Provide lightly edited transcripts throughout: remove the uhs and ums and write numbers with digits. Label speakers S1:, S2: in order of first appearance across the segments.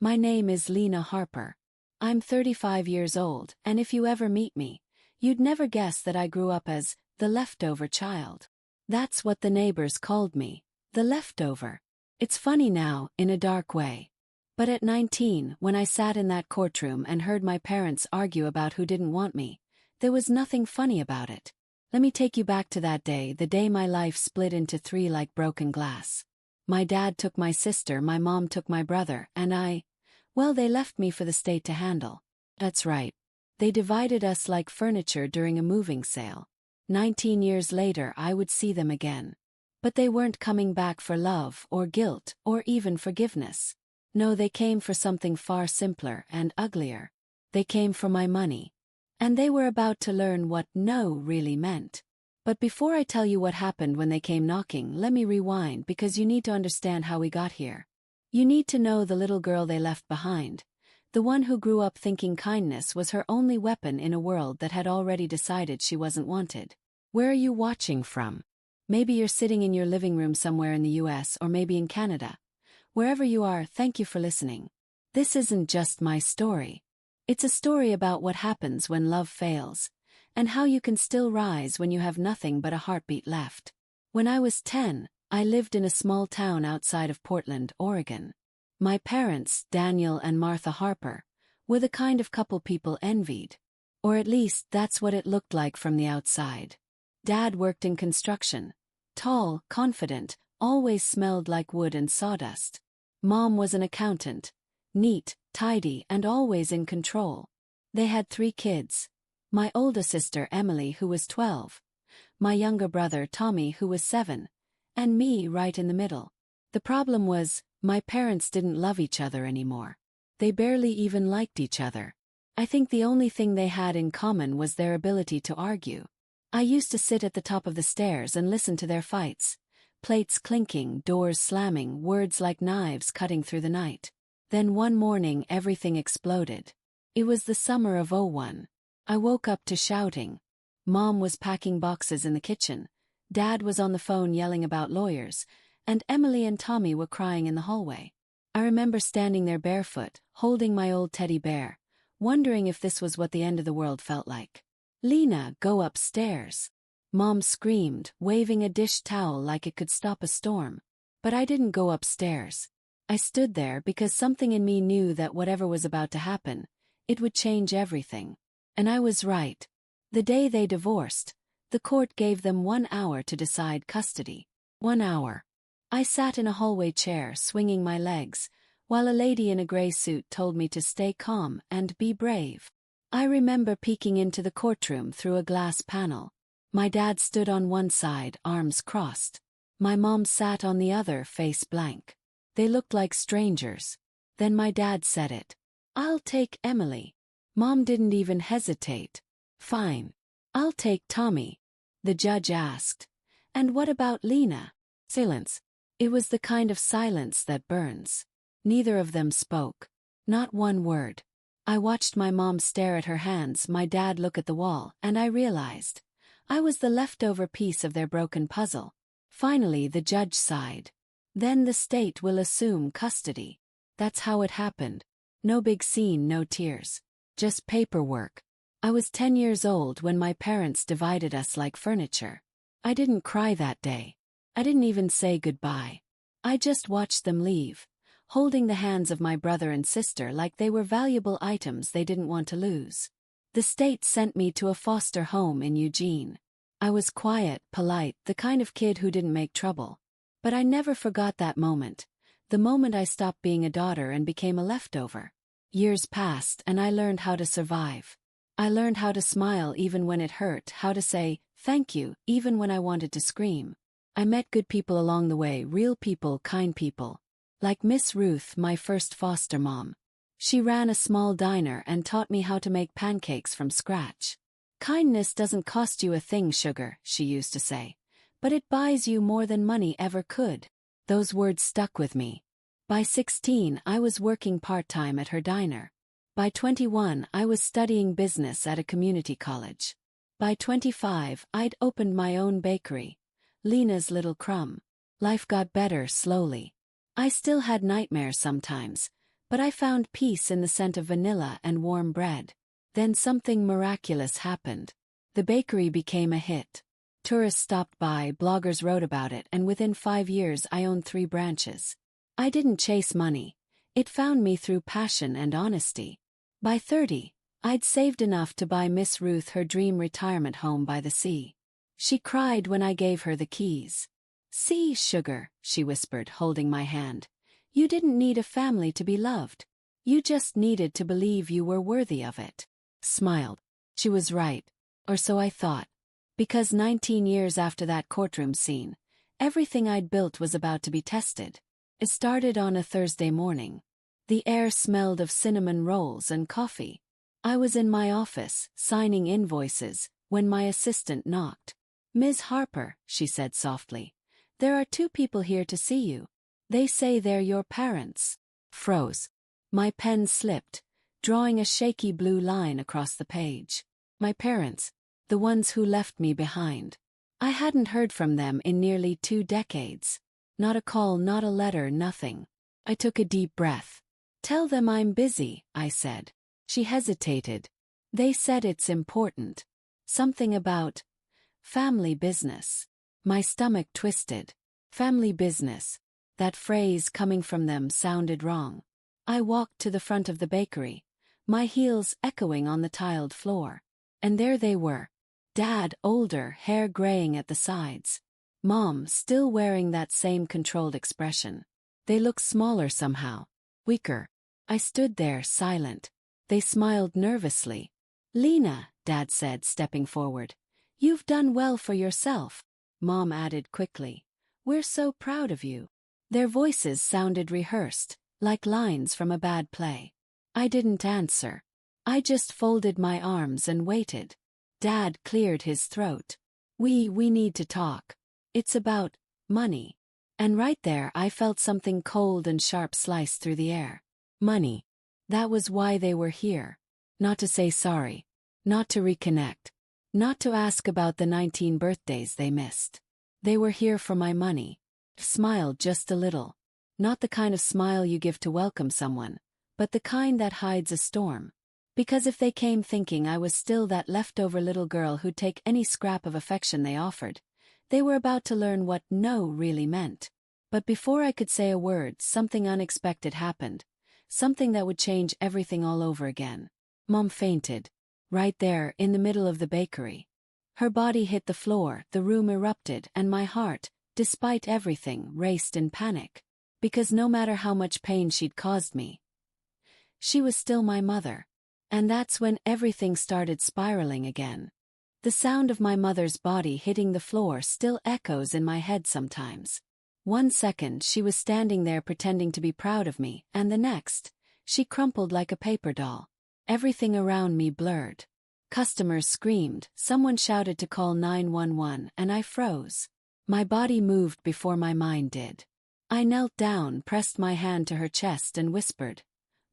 S1: My name is Lena Harper. I'm 35 years old, and if you ever meet me, you'd never guess that I grew up as the leftover child. That's what the neighbors called me, the leftover. It's funny now, in a dark way. But at 19, when I sat in that courtroom and heard my parents argue about who didn't want me, there was nothing funny about it. Let me take you back to that day, the day my life split into three like broken glass. My dad took my sister, my mom took my brother, and well, they left me for the state to handle. That's right. They divided us like furniture during a moving sale. 19 years later, I would see them again. But they weren't coming back for love or guilt or even forgiveness. No, they came for something far simpler and uglier. They came for my money. And they were about to learn what no really meant. But before I tell you what happened when they came knocking, let me rewind because you need to understand how we got here. You need to know the little girl they left behind, the one who grew up thinking kindness was her only weapon in a world that had already decided she wasn't wanted. Where are you watching from? Maybe you're sitting in your living room somewhere in the US or maybe in Canada. Wherever you are, thank you for listening. This isn't just my story. It's a story about what happens when love fails, and how you can still rise when you have nothing but a heartbeat left. When I was 10, I lived in a small town outside of Portland, Oregon. My parents, Daniel and Martha Harper, were the kind of couple people envied. Or at least that's what it looked like from the outside. Dad worked in construction. Tall, confident, always smelled like wood and sawdust. Mom was an accountant. Neat, tidy, and always in control. They had 3 kids. My older sister Emily, who was 12. My younger brother Tommy, who was 7. And me right in the middle. The problem was, my parents didn't love each other anymore. They barely even liked each other. I think the only thing they had in common was their ability to argue. I used to sit at the top of the stairs and listen to their fights. Plates clinking, doors slamming, words like knives cutting through the night. Then one morning everything exploded. It was the summer of '01. I woke up to shouting. Mom was packing boxes in the kitchen. Dad was on the phone yelling about lawyers, and Emily and Tommy were crying in the hallway. I remember standing there barefoot, holding my old teddy bear, wondering if this was what the end of the world felt like. Lena, go upstairs. Mom screamed, waving a dish towel like it could stop a storm. But I didn't go upstairs. I stood there because something in me knew that whatever was about to happen, it would change everything. And I was right. The day they divorced, the court gave them 1 hour to decide custody. 1 hour. I sat in a hallway chair swinging my legs, while a lady in a gray suit told me to stay calm and be brave. I remember peeking into the courtroom through a glass panel. My dad stood on one side, arms crossed. My mom sat on the other, face blank. They looked like strangers. Then my dad said it. "I'll take Emily." Mom didn't even hesitate. "Fine. I'll take Tommy." The judge asked, "And what about Lena?" Silence. It was the kind of silence that burns. Neither of them spoke. Not one word. I watched my mom stare at her hands, my dad look at the wall, and I realized I was the leftover piece of their broken puzzle. Finally, the judge sighed. "Then the state will assume custody." That's how it happened. No big scene, no tears. Just paperwork. I was 10 years old when my parents divided us like furniture. I didn't cry that day. I didn't even say goodbye. I just watched them leave, holding the hands of my brother and sister like they were valuable items they didn't want to lose. The state sent me to a foster home in Eugene. I was quiet, polite, the kind of kid who didn't make trouble. But I never forgot that moment, the moment I stopped being a daughter and became a leftover. Years passed and I learned how to survive. I learned how to smile even when it hurt, how to say, thank you, even when I wanted to scream. I met good people along the way, real people, kind people. Like Miss Ruth, my first foster mom. She ran a small diner and taught me how to make pancakes from scratch. "Kindness doesn't cost you a thing, sugar," she used to say. "But it buys you more than money ever could." Those words stuck with me. By 16, I was working part-time at her diner. By 21, I was studying business at a community college. By 25, I'd opened my own bakery. Lena's Little Crumb. Life got better slowly. I still had nightmares sometimes, But I found peace in the scent of vanilla and warm bread. Then something miraculous happened. The bakery became a hit. Tourists stopped by, bloggers wrote about it, and within 5 years I owned 3 branches. I didn't chase money. It found me through passion and honesty. By 30, I'd saved enough to buy Miss Ruth her dream retirement home by the sea. She cried when I gave her the keys. "See, sugar," she whispered, holding my hand. "You didn't need a family to be loved. You just needed to believe you were worthy of it." Smiled. She was right. Or so I thought. Because 19 years after that courtroom scene, everything I'd built was about to be tested. It started on a Thursday morning. The air smelled of cinnamon rolls and coffee. I was in my office, signing invoices, when my assistant knocked. "Ms. Harper," she said softly, "there are 2 people here to see you. They say they're your parents." Froze. My pen slipped, drawing a shaky blue line across the page. My parents, the ones who left me behind. I hadn't heard from them in nearly 2 decades. Not a call, not a letter, nothing. I took a deep breath. "Tell them I'm busy," I said. She hesitated. "They said it's important. Something about family business." My stomach twisted. Family business. That phrase coming from them sounded wrong. I walked to the front of the bakery, my heels echoing on the tiled floor. And there they were. Dad, older, hair graying at the sides. Mom, still wearing that same controlled expression. They looked smaller somehow. Weaker. I stood there, silent. They smiled nervously. "Lena," Dad said, stepping forward. "You've done well for yourself." Mom added quickly. "We're so proud of you." Their voices sounded rehearsed, like lines from a bad play. I didn't answer. I just folded my arms and waited. Dad cleared his throat. We need to talk. It's about money." And right there I felt something cold and sharp slice through the air. Money. That was why they were here. Not to say sorry. Not to reconnect. Not to ask about the 19 birthdays they missed. They were here for my money. Smiled just a little. Not the kind of smile you give to welcome someone, but the kind that hides a storm. Because if they came thinking I was still that leftover little girl who'd take any scrap of affection they offered, they were about to learn what no really meant. But before I could say a word, something unexpected happened. Something that would change everything all over again. Mom fainted. Right there, in the middle of the bakery. Her body hit the floor, the room erupted, and my heart, despite everything, raced in panic. Because no matter how much pain she'd caused me, she was still my mother. And that's when everything started spiraling again. The sound of my mother's body hitting the floor still echoes in my head sometimes. One second she was standing there pretending to be proud of me, and the next, she crumpled like a paper doll. Everything around me blurred. Customers screamed, someone shouted to call 911, and I froze. My body moved before my mind did. I knelt down, pressed my hand to her chest and whispered,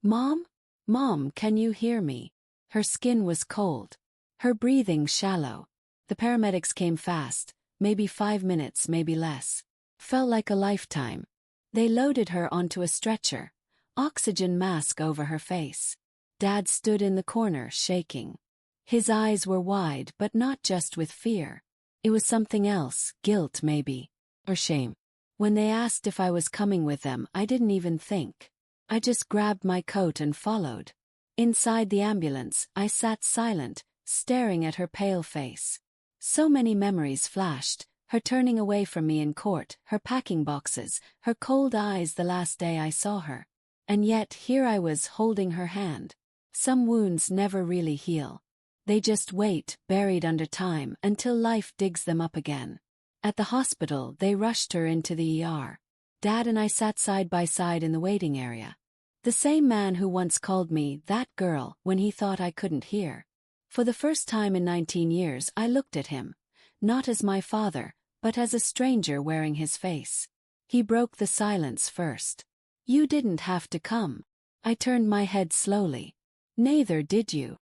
S1: "Mom? Mom, can you hear me?" Her skin was cold. Her breathing shallow. The paramedics came fast, maybe 5 minutes, maybe less. Felt like a lifetime. They loaded her onto a stretcher, oxygen mask over her face. Dad stood in the corner, shaking. His eyes were wide, but not just with fear. It was something else, guilt maybe, or shame. When they asked if I was coming with them, I didn't even think. I just grabbed my coat and followed. Inside the ambulance, I sat silent, staring at her pale face. So many memories flashed, her turning away from me in court, her packing boxes, her cold eyes the last day I saw her. And yet here I was holding her hand. Some wounds never really heal. They just wait, buried under time, until life digs them up again. At the hospital, they rushed her into the ER. Dad and I sat side by side in the waiting area. The same man who once called me that girl when he thought I couldn't hear. For the first time in 19 years I looked at him, not as my father, but as a stranger wearing his face. He broke the silence first. "You didn't have to come." I turned my head slowly. "Neither did you."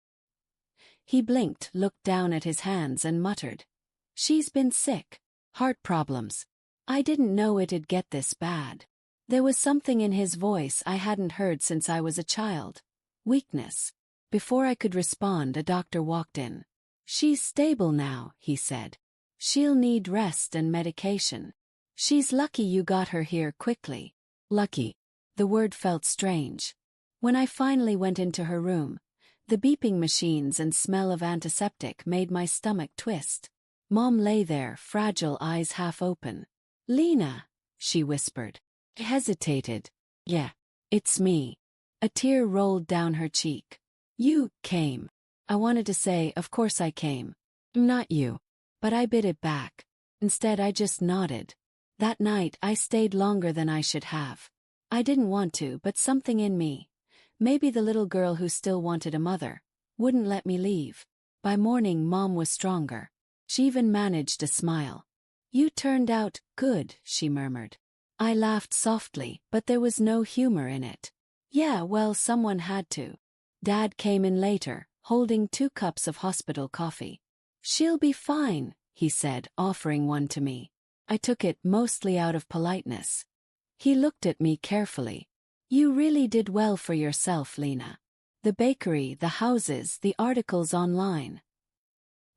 S1: He blinked, looked down at his hands and muttered, "She's been sick. Heart problems. I didn't know it'd get this bad." There was something in his voice I hadn't heard since I was a child. Weakness. Before I could respond, a doctor walked in. "She's stable now," he said. "She'll need rest and medication. She's lucky you got her here quickly." Lucky. The word felt strange. When I finally went into her room, the beeping machines and smell of antiseptic made my stomach twist. Mom lay there, fragile eyes half open. "Lena," she whispered. I hesitated. "Yeah, it's me." A tear rolled down her cheek. "You came." I wanted to say, "Of course I came." "Not you." But I bit it back. Instead, I just nodded. That night, I stayed longer than I should have. I didn't want to, but something in me, maybe the little girl who still wanted a mother, wouldn't let me leave. By morning, Mom was stronger. She even managed to smile. "You turned out good," she murmured. I laughed softly, but there was no humor in it. "Yeah, well, someone had to." Dad came in later, holding 2 cups of hospital coffee. "She'll be fine," he said, offering one to me. I took it mostly out of politeness. He looked at me carefully. "You really did well for yourself, Lena. The bakery, the houses, the articles online."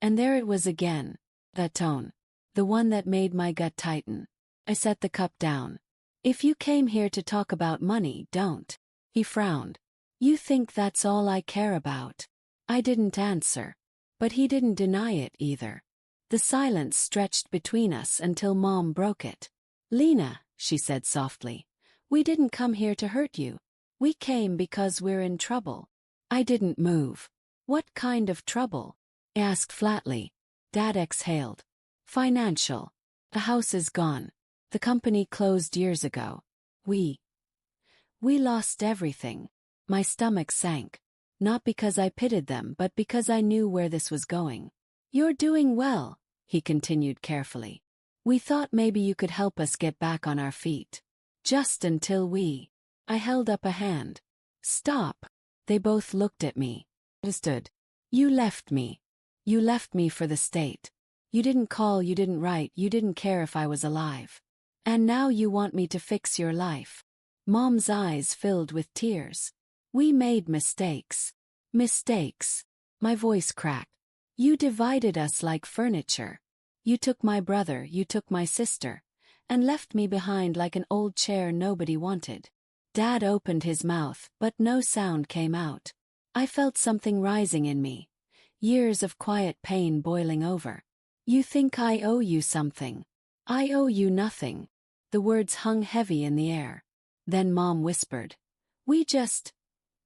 S1: And there it was again, that tone, the one that made my gut tighten. I set the cup down. "If you came here to talk about money, don't." He frowned. "You think that's all I care about?" I didn't answer. But he didn't deny it either. The silence stretched between us until Mom broke it. "Lena," she said softly, "we didn't come here to hurt you. We came because we're in trouble." I didn't move. "What kind of trouble?" I asked flatly. Dad exhaled. "Financial. The house is gone. The company closed years ago. We lost everything." My stomach sank. Not because I pitied them, but because I knew where this was going. "You're doing well," he continued carefully. "We thought maybe you could help us get back on our feet. Just until we..." I held up a hand. "Stop." They both looked at me. Understood. "You left me. You left me for the state. You didn't call, you didn't write, you didn't care if I was alive. And now you want me to fix your life." Mom's eyes filled with tears. "We made mistakes." "Mistakes." My voice cracked. "You divided us like furniture. You took my brother, you took my sister, and left me behind like an old chair nobody wanted." Dad opened his mouth, but no sound came out. I felt something rising in me. Years of quiet pain boiling over. "You think I owe you something?" "I owe you nothing." The words hung heavy in the air. Then Mom whispered, "We just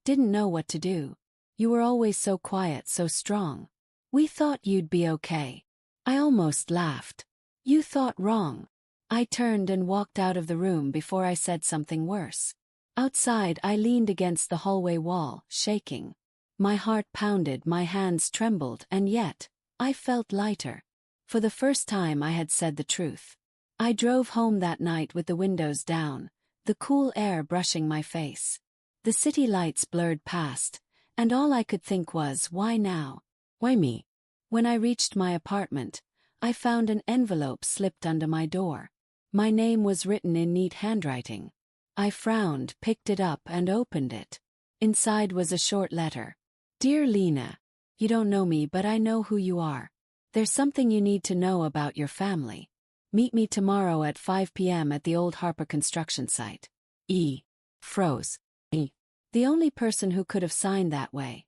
S1: didn't know what to do. You were always so quiet, so strong. We thought you'd be okay." I almost laughed. "You thought wrong." I turned and walked out of the room before I said something worse. Outside, I leaned against the hallway wall, shaking. My heart pounded, my hands trembled, and yet, I felt lighter. For the first time, I had said the truth. I drove home that night with the windows down, the cool air brushing my face. The city lights blurred past, and all I could think was, why now? Why me? When I reached my apartment, I found an envelope slipped under my door. My name was written in neat handwriting. I frowned, picked it up, and opened it. Inside was a short letter. "Dear Lena, you don't know me, but I know who you are. There's something you need to know about your family. Meet me tomorrow at 5 p.m. at the old Harper construction site." Froze. The only person who could have signed that way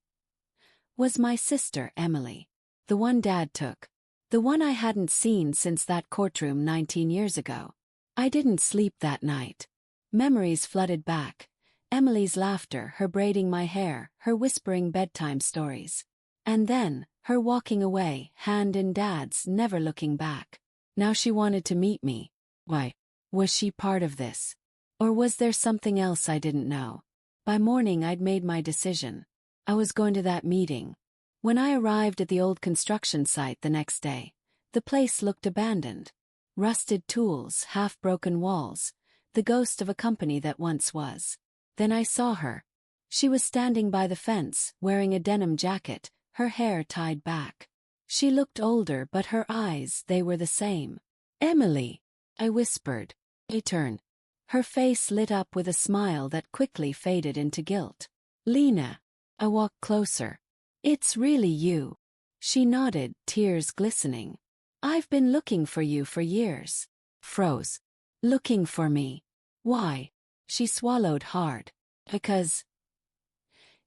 S1: was my sister, Emily. The one Dad took. The one I hadn't seen since that courtroom 19 years ago. I didn't sleep that night. Memories flooded back. Emily's laughter, her braiding my hair, her whispering bedtime stories. And then, her walking away, hand in Dad's, never looking back. Now she wanted to meet me. Why? Was she part of this? Or was there something else I didn't know? By morning I'd made my decision. I was going to that meeting. When I arrived at the old construction site the next day, the place looked abandoned. Rusted tools, half-broken walls, the ghost of a company that once was. Then I saw her. She was standing by the fence, wearing a denim jacket, her hair tied back. She looked older, but her eyes, they were the same. "Emily," I whispered. I turned. Her face lit up with a smile that quickly faded into guilt. Lena. I walked closer. It's really you. She nodded, tears glistening. I've been looking for you for years. Froze. Looking for me. Why? She swallowed hard. Because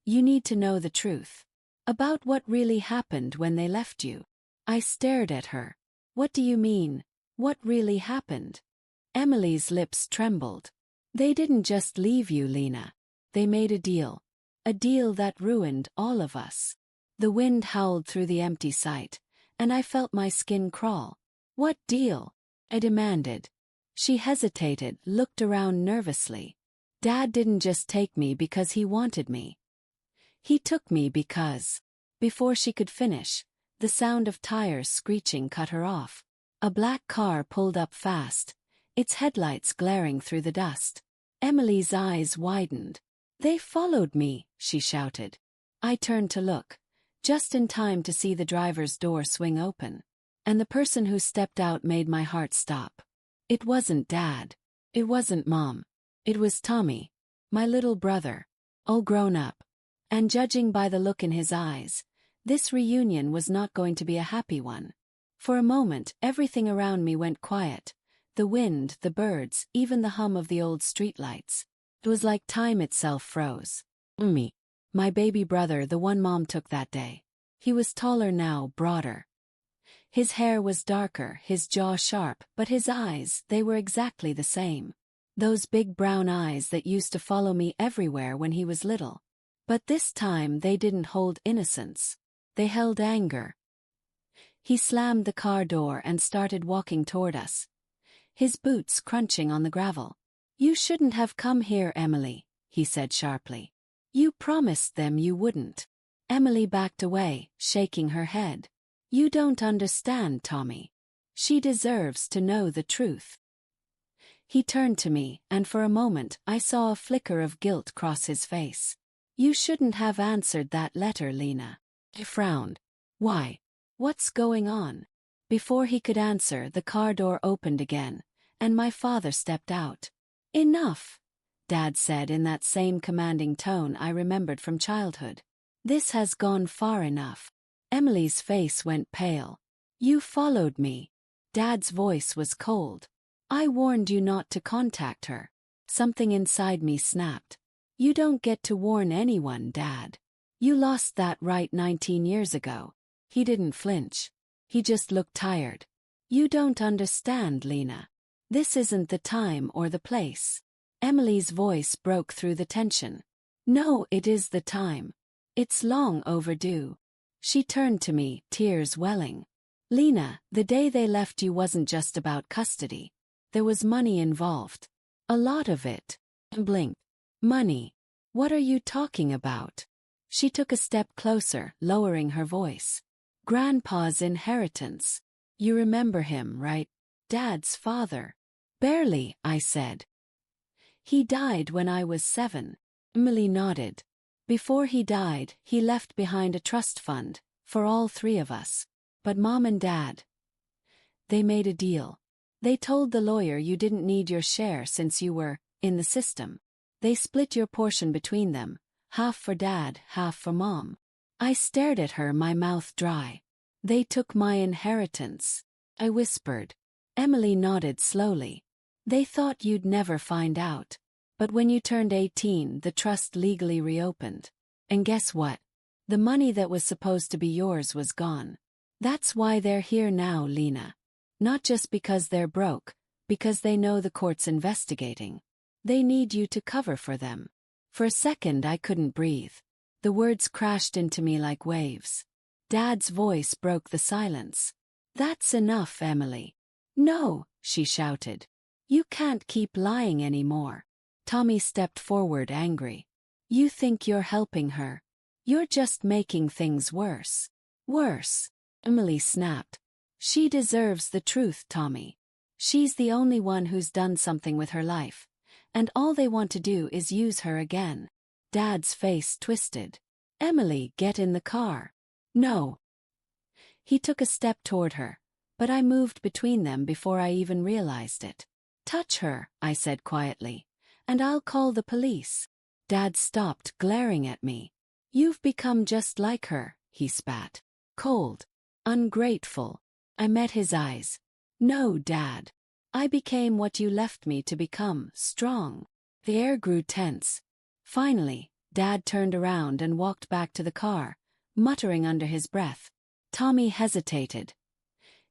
S1: you need to know the truth. About what really happened when they left you. I stared at her. What do you mean? What really happened? Emily's lips trembled. They didn't just leave you, Lena. They made a deal. A deal that ruined all of us. The wind howled through the empty site, and I felt my skin crawl. What deal? I demanded. She hesitated, looked around nervously. Dad didn't just take me because he wanted me. He took me because... Before she could finish, the sound of tires screeching cut her off. A black car pulled up fast, its headlights glaring through the dust. Emily's eyes widened. They followed me, she shouted. I turned to look, just in time to see the driver's door swing open. And the person who stepped out made my heart stop. It wasn't Dad. It wasn't Mom. It was Tommy, my little brother, all grown up. And judging by the look in his eyes, this reunion was not going to be a happy one. For a moment, everything around me went quiet. The wind, the birds, even the hum of the old streetlights. It was like time itself froze. Me. My baby brother, the one Mom took that day. He was taller now, broader. His hair was darker, his jaw sharp, but his eyes, they were exactly the same. Those big brown eyes that used to follow me everywhere when he was little. But this time they didn't hold innocence. They held anger. He slammed the car door and started walking toward us, his boots crunching on the gravel. You shouldn't have come here, Emily, he said sharply. You promised them you wouldn't. Emily backed away, shaking her head. You don't understand, Tommy. She deserves to know the truth. He turned to me, and for a moment I saw a flicker of guilt cross his face. You shouldn't have answered that letter, Lena. I frowned. Why? What's going on? Before he could answer, the car door opened again, and my father stepped out. Enough, Dad said in that same commanding tone I remembered from childhood. This has gone far enough. Emily's face went pale. You followed me. Dad's voice was cold. I warned you not to contact her. Something inside me snapped. You don't get to warn anyone, Dad. You lost that right 19 years ago. He didn't flinch. He just looked tired. You don't understand, Lena. This isn't the time or the place. Emily's voice broke through the tension. No, it is the time. It's long overdue. She turned to me, tears welling. Lena, the day they left you wasn't just about custody. There was money involved. A lot of it. Blinked. Money. What are you talking about? She took a step closer, lowering her voice. Grandpa's inheritance. You remember him, right? Dad's father. Barely, I said. He died when I was 7. Emily nodded. Before he died, he left behind a trust fund, for all 3 of us. But Mom and Dad, they made a deal. They told the lawyer you didn't need your share since you were in the system. They split your portion between them, half for Dad, half for Mom. I stared at her, my mouth dry. They took my inheritance, I whispered. Emily nodded slowly. They thought you'd never find out. But when you turned 18, the trust legally reopened. And guess what? The money that was supposed to be yours was gone. That's why they're here now, Lena. Not just because they're broke, because they know the court's investigating. They need you to cover for them. For a second I couldn't breathe. The words crashed into me like waves. Dad's voice broke the silence. That's enough, Emily. No, she shouted. You can't keep lying anymore. Tommy stepped forward, angry. You think you're helping her. You're just making things worse. Worse, Emily snapped. She deserves the truth, Tommy. She's the only one who's done something with her life, and all they want to do is use her again. Dad's face twisted. Emily, get in the car. No. He took a step toward her, but I moved between them before I even realized it. Touch her, I said quietly, and I'll call the police. Dad stopped glaring at me. You've become just like her, he spat. Cold. Ungrateful. I met his eyes. No, Dad. I became what you left me to become, strong. The air grew tense. Finally, Dad turned around and walked back to the car, muttering under his breath. Tommy hesitated,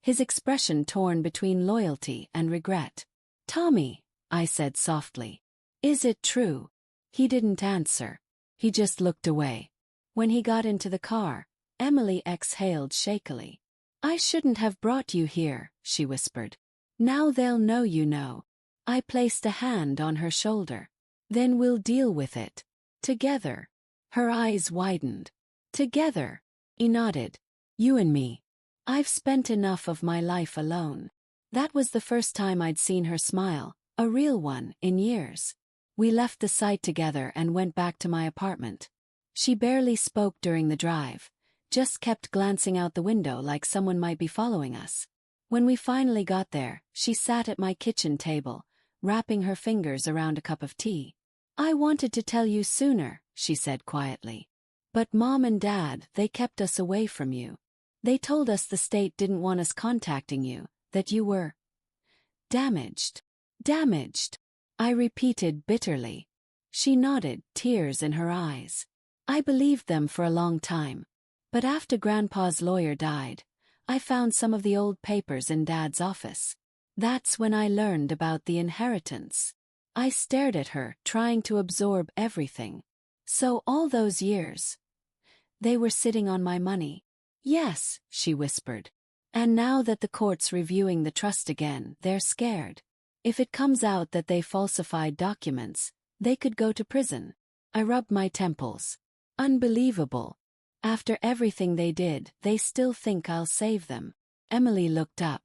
S1: his expression torn between loyalty and regret. Tommy, I said softly. Is it true? He didn't answer. He just looked away. When he got into the car, Emily exhaled shakily. I shouldn't have brought you here, she whispered. Now they'll know you know. I placed a hand on her shoulder. Then we'll deal with it. Together. Her eyes widened. Together. He nodded. You and me. I've spent enough of my life alone. That was the first time I'd seen her smile, a real one, in years. We left the site together and went back to my apartment. She barely spoke during the drive, just kept glancing out the window like someone might be following us. When we finally got there, she sat at my kitchen table, wrapping her fingers around a cup of tea. I wanted to tell you sooner, she said quietly. But Mom and Dad, they kept us away from you. They told us the state didn't want us contacting you, that you were damaged. Damaged, I repeated bitterly. She nodded, tears in her eyes. I believed them for a long time. But after Grandpa's lawyer died, I found some of the old papers in Dad's office. That's when I learned about the inheritance. I stared at her, trying to absorb everything. So all those years, they were sitting on my money. Yes, she whispered. And now that the court's reviewing the trust again, they're scared. If it comes out that they falsified documents, they could go to prison. I rubbed my temples. Unbelievable. After everything they did, they still think I'll save them. Emily looked up.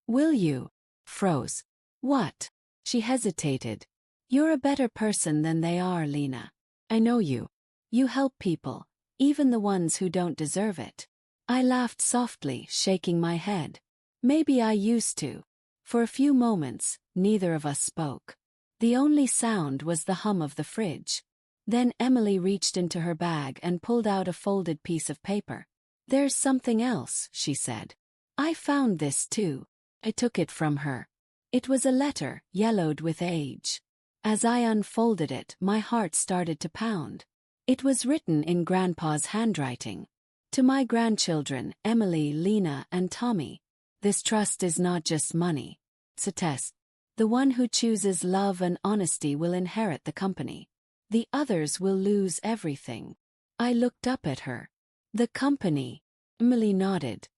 S1: Will you? Froze. What? She hesitated. You're a better person than they are, Lena. I know you. You help people, even the ones who don't deserve it. I laughed softly, shaking my head. Maybe I used to. For a few moments, neither of us spoke. The only sound was the hum of the fridge. Then Emily reached into her bag and pulled out a folded piece of paper. There's something else, she said. I found this too. I took it from her. It was a letter, yellowed with age. As I unfolded it, my heart started to pound. It was written in Grandpa's handwriting. To my grandchildren, Emily, Lena, and Tommy. This trust is not just money. It's a test. The one who chooses love and honesty will inherit the company. The others will lose everything. I looked up at her. The company. Emily nodded.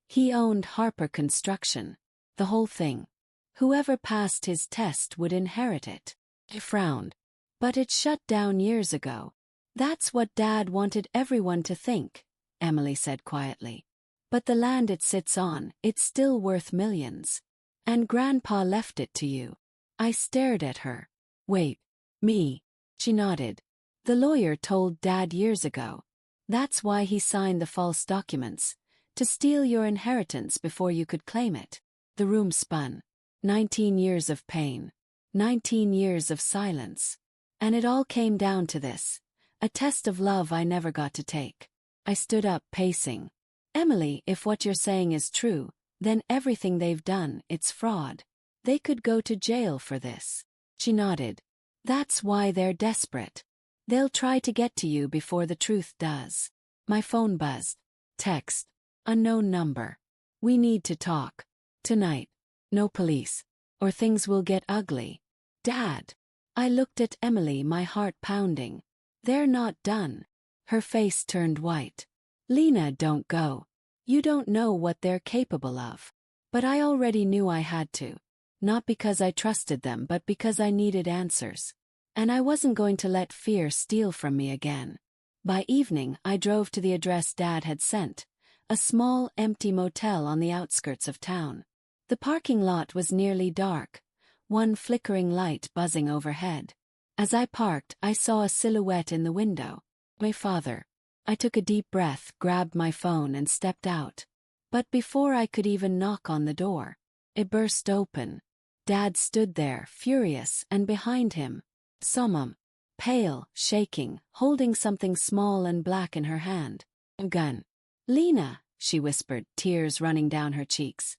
S1: He owned Harper Construction. The whole thing. Whoever passed his test would inherit it. I frowned. But it shut down years ago. That's what Dad wanted everyone to think, Emily said quietly. But the land it sits on, it's still worth millions. And Grandpa left it to you. I stared at her. Wait. Me. She nodded. The lawyer told Dad years ago. That's why he signed the false documents. To steal your inheritance before you could claim it. The room spun. 19 years of pain. 19 years of silence. And it all came down to this. A test of love I never got to take. I stood up, pacing. Emily, if what you're saying is true, then everything they've done, it's fraud. They could go to jail for this. She nodded. That's why they're desperate. They'll try to get to you before the truth does. My phone buzzed. Text. Unknown number. We need to talk. Tonight. No police. Or things will get ugly. Dad. I looked at Emily, my heart pounding. They're not done. Her face turned white. Lena, don't go. You don't know what they're capable of. But I already knew I had to. Not because I trusted them, but because I needed answers. And I wasn't going to let fear steal from me again. By evening, I drove to the address Dad had sent, a small, empty motel on the outskirts of town. The parking lot was nearly dark, one flickering light buzzing overhead. As I parked, I saw a silhouette in the window. My father. I took a deep breath, grabbed my phone and stepped out. But before I could even knock on the door, it burst open. Dad stood there, furious, and behind him saw Mom, pale, shaking, holding something small and black in her hand. A gun. Lena, she whispered, tears running down her cheeks.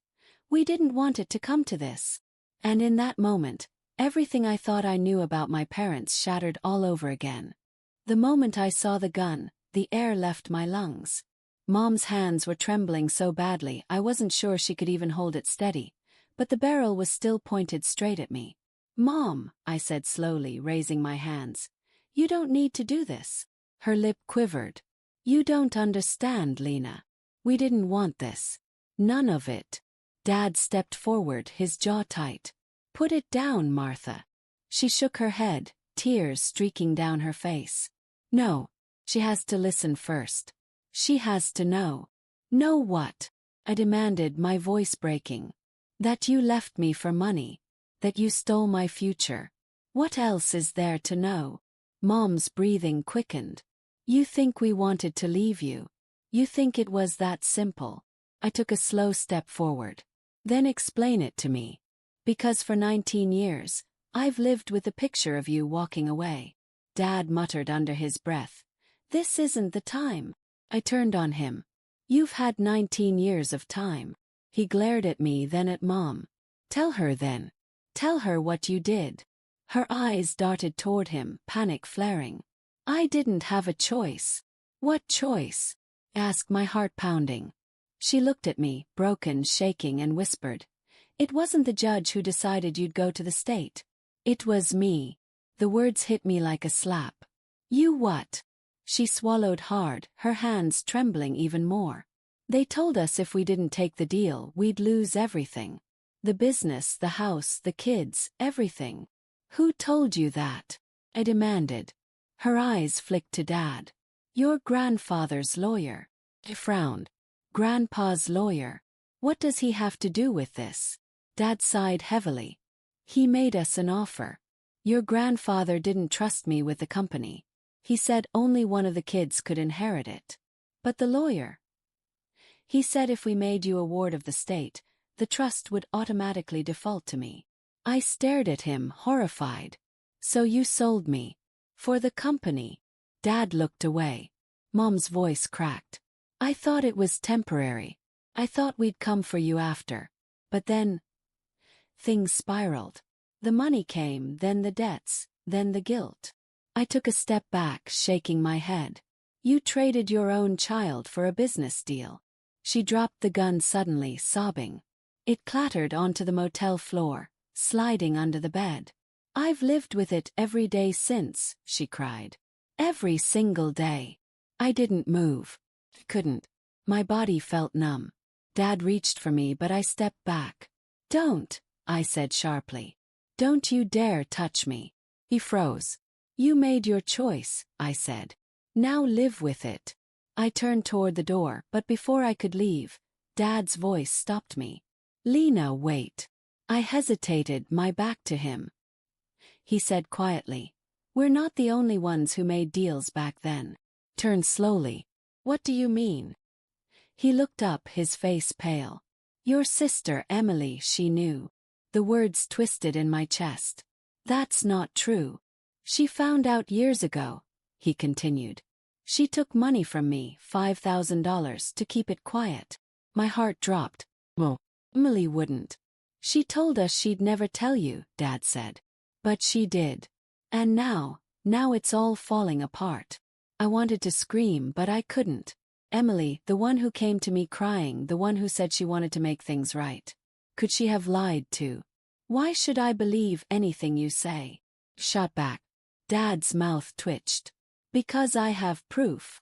S1: We didn't want it to come to this. And in that moment, everything I thought I knew about my parents shattered all over again. The moment I saw the gun, the air left my lungs. Mom's hands were trembling so badly I wasn't sure she could even hold it steady, but the barrel was still pointed straight at me. Mom, I said slowly, raising my hands. You don't need to do this. Her lip quivered. You don't understand, Lena. We didn't want this. None of it. Dad stepped forward, his jaw tight. Put it down, Martha. She shook her head, tears streaking down her face. No. She has to listen first. She has to know. Know what? I demanded, my voice breaking. That you left me for money. That you stole my future. What else is there to know? Mom's breathing quickened. You think we wanted to leave you. You think it was that simple. I took a slow step forward. Then explain it to me. Because for 19 years, I've lived with the picture of you walking away. Dad muttered under his breath. This isn't the time. I turned on him. You've had 19 years of time. He glared at me, then at Mom. Tell her then. Tell her what you did. Her eyes darted toward him, panic flaring. I didn't have a choice. What choice? Asked, my heart pounding. She looked at me, broken, shaking, and whispered. It wasn't the judge who decided you'd go to the state. It was me. The words hit me like a slap. You what? She swallowed hard, her hands trembling even more. They told us if we didn't take the deal, we'd lose everything. The business, the house, the kids, everything. Who told you that? I demanded. Her eyes flicked to Dad. Your grandfather's lawyer. I frowned. Grandpa's lawyer. What does he have to do with this? Dad sighed heavily. He made us an offer. Your grandfather didn't trust me with the company. He said only one of the kids could inherit it. But the lawyer? He said if we made you a ward of the state, the trust would automatically default to me. I stared at him, horrified. So you sold me. For the company. Dad looked away. Mom's voice cracked. I thought it was temporary. I thought we'd come for you after. But then, things spiraled. The money came, then the debts, then the guilt. I took a step back, shaking my head. You traded your own child for a business deal. She dropped the gun suddenly, sobbing. It clattered onto the motel floor, sliding under the bed. I've lived with it every day since, she cried. Every single day. I didn't move. Couldn't. My body felt numb. Dad reached for me, but I stepped back. Don't, I said sharply. Don't you dare touch me. He froze. You made your choice, I said. Now live with it. I turned toward the door, but before I could leave, Dad's voice stopped me. Lena, wait. I hesitated, my back to him. He said quietly, we're not the only ones who made deals back then. Turned slowly. What do you mean? He looked up, his face pale. Your sister, Emily, she knew. The words twisted in my chest. That's not true. She found out years ago, he continued. She took money from me, $5,000, to keep it quiet. My heart dropped. Well, Emily wouldn't. She told us she'd never tell you, Dad said. But she did. And now it's all falling apart. I wanted to scream, but I couldn't. Emily, the one who came to me crying, the one who said she wanted to make things right. Could she have lied too? Why should I believe anything you say? Shot back. Dad's mouth twitched. Because I have proof.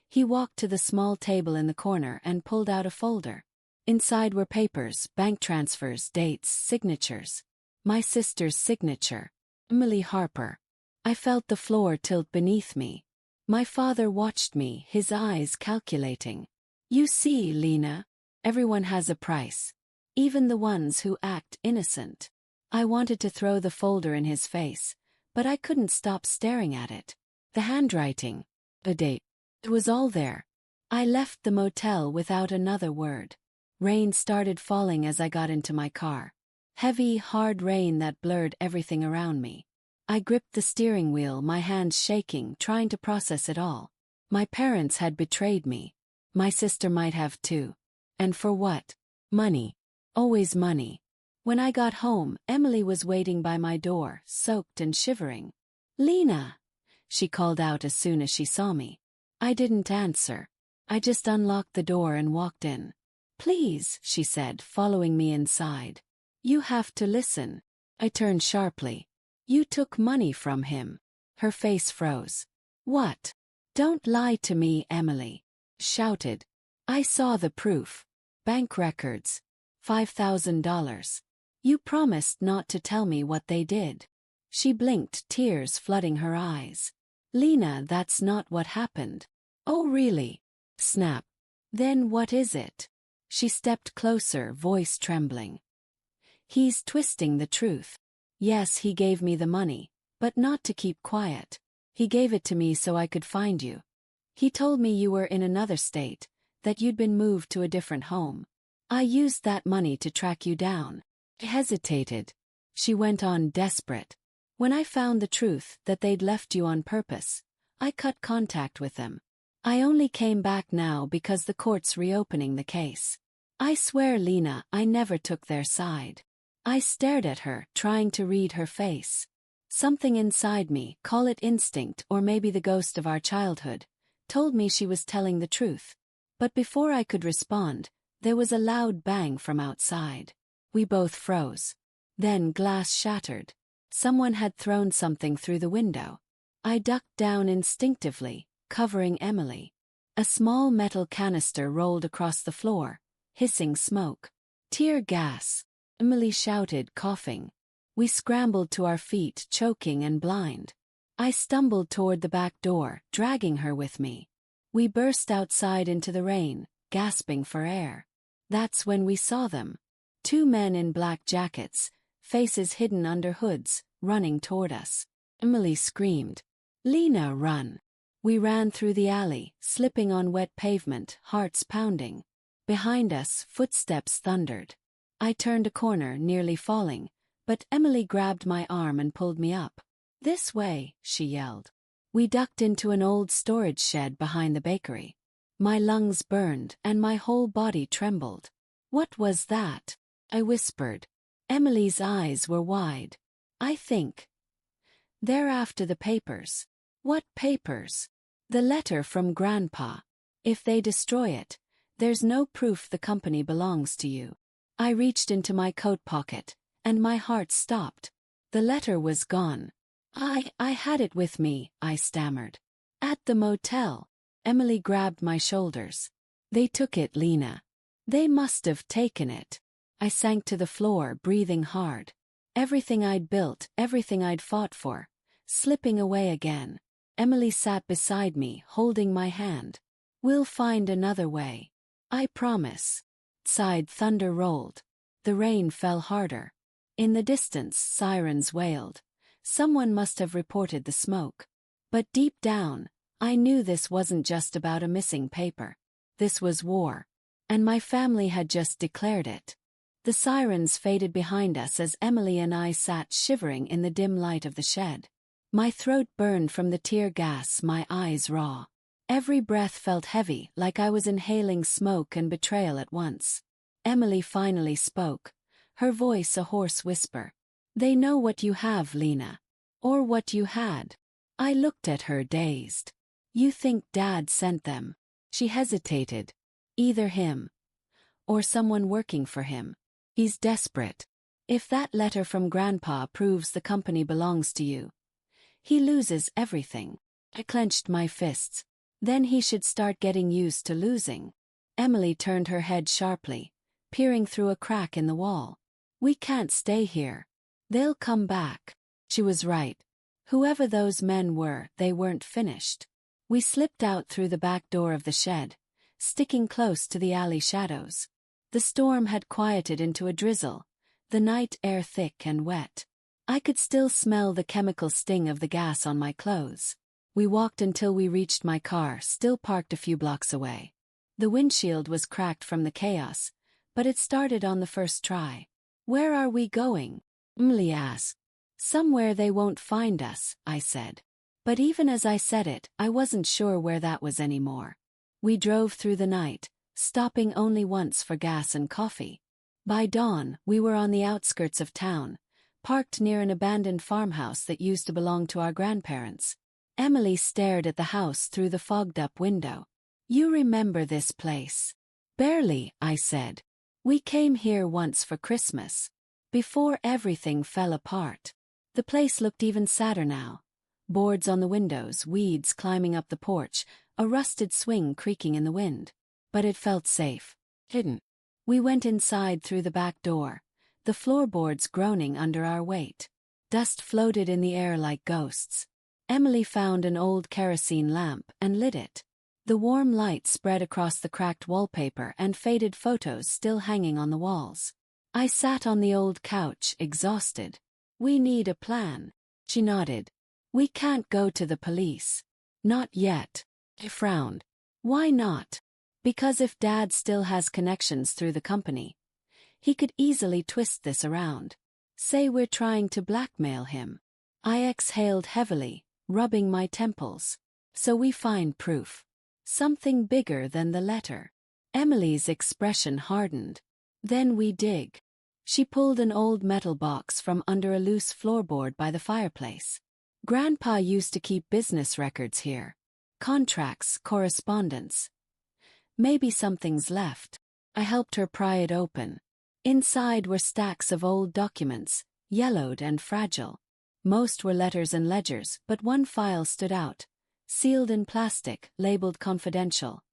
S1: He walked to the small table in the corner and pulled out a folder. Inside were papers, bank transfers, dates, signatures. My sister's signature. Emily Harper. I felt the floor tilt beneath me. My father watched me, his eyes calculating. You see, Lena, everyone has a price. Even the ones who act innocent. I wanted to throw the folder in his face, but I couldn't stop staring at it. The handwriting. A date. It was all there. I left the motel without another word. Rain started falling as I got into my car. Heavy, hard rain that blurred everything around me. I gripped the steering wheel, my hands shaking, trying to process it all. My parents had betrayed me. My sister might have too. And for what? Money. Always money. When I got home, Emily was waiting by my door, soaked and shivering. "Lena!" she called out as soon as she saw me. I didn't answer. I just unlocked the door and walked in. "Please," she said, following me inside. "You have to listen." I turned sharply. "You took money from him." Her face froze. "What?" "Don't lie to me, Emily," shouted. "I saw the proof. Bank records. $5,000. You promised not to tell me what they did." She blinked, tears flooding her eyes. "Lena, that's not what happened." "Oh really?" Snap. "Then what is it?" She stepped closer, voice trembling. "He's twisting the truth. Yes, he gave me the money, but not to keep quiet. He gave it to me so I could find you. He told me you were in another state, that you'd been moved to a different home. I used that money to track you down." I hesitated. She went on, desperate. "When I found the truth, that they'd left you on purpose, I cut contact with them. I only came back now because the court's reopening the case. I swear, Lena, I never took their side." I stared at her, trying to read her face. Something inside me, call it instinct or maybe the ghost of our childhood, told me she was telling the truth. But before I could respond, there was a loud bang from outside. We both froze. Then glass shattered. Someone had thrown something through the window. I ducked down instinctively, covering Emily. A small metal canister rolled across the floor, hissing smoke. "Tear gas," Emily shouted, coughing. We scrambled to our feet, choking and blind. I stumbled toward the back door, dragging her with me. We burst outside into the rain, gasping for air. That's when we saw them. 2 men in black jackets, faces hidden under hoods, running toward us. Emily screamed. "Lena, run!" We ran through the alley, slipping on wet pavement, hearts pounding. Behind us, footsteps thundered. I turned a corner, nearly falling, but Emily grabbed my arm and pulled me up. "This way," she yelled. We ducked into an old storage shed behind the bakery. My lungs burned and my whole body trembled. "What was that?" I whispered. Emily's eyes were wide. "I think they're after the papers." "What papers?" "The letter from Grandpa. If they destroy it, there's no proof the company belongs to you." I reached into my coat pocket, and my heart stopped. The letter was gone. I had it with me," I stammered. "At the motel." Emily grabbed my shoulders. "They took it, Lena. They must have taken it." I sank to the floor, breathing hard. Everything I'd built, everything I'd fought for, slipping away again. Emily sat beside me, holding my hand. "We'll find another way. I promise." Outside, thunder rolled. The rain fell harder. In the distance, sirens wailed. Someone must have reported the smoke. But deep down, I knew this wasn't just about a missing paper. This was war. And my family had just declared it. The sirens faded behind us as Emily and I sat shivering in the dim light of the shed. My throat burned from the tear gas, my eyes raw. Every breath felt heavy, like I was inhaling smoke and betrayal at once. Emily finally spoke, her voice a hoarse whisper. "They know what you have, Lena. Or what you had." I looked at her, dazed. "You think Dad sent them?" She hesitated. "Either him. Or someone working for him. He's desperate. If that letter from Grandpa proves the company belongs to you, he loses everything." I clenched my fists. Then he should start getting used to losing. Emily turned her head sharply, peering through a crack in the wall. "We can't stay here. They'll come back." She was right. Whoever those men were, they weren't finished. We slipped out through the back door of the shed, sticking close to the alley shadows. The storm had quieted into a drizzle, the night air thick and wet. I could still smell the chemical sting of the gas on my clothes. We walked until we reached my car, still parked a few blocks away. The windshield was cracked from the chaos, but it started on the first try. Where are we going? Emily asked. Somewhere they won't find us, I said. But even as I said it, I wasn't sure where that was anymore. We drove through the night, stopping only once for gas and coffee. By dawn, we were on the outskirts of town, parked near an abandoned farmhouse that used to belong to our grandparents. Emily stared at the house through the fogged-up window. You remember this place? Barely, I said. We came here once for Christmas. Before everything fell apart. The place looked even sadder now. Boards on the windows, weeds climbing up the porch, a rusted swing creaking in the wind. But it felt safe. Hidden. We went inside through the back door, the floorboards groaning under our weight. Dust floated in the air like ghosts. Emily found an old kerosene lamp and lit it. The warm light spread across the cracked wallpaper and faded photos still hanging on the walls. I sat on the old couch, exhausted. We need a plan. She nodded. We can't go to the police. Not yet. I frowned. Why not? Because if Dad still has connections through the company, he could easily twist this around. Say we're trying to blackmail him. I exhaled heavily, rubbing my temples. So we find proof. Something bigger than the letter. Emily's expression hardened. Then we dig. She pulled an old metal box from under a loose floorboard by the fireplace. Grandpa used to keep business records here. Contracts, correspondence. Maybe something's left. I helped her pry it open. Inside were stacks of old documents, yellowed and fragile. Most were letters and ledgers, but one file stood out, sealed in plastic, labeled confidential.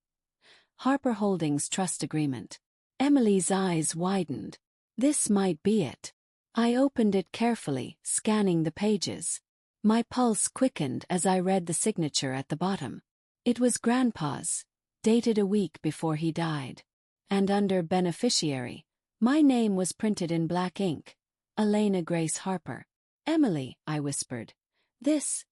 S1: Harper Holdings Trust Agreement. Emily's eyes widened. This might be it. I opened it carefully, scanning the pages. My pulse quickened as I read the signature at the bottom. It was Grandpa's, dated a week before he died. And under beneficiary, my name was printed in black ink. Elena Grace Harper. Emily, I whispered. This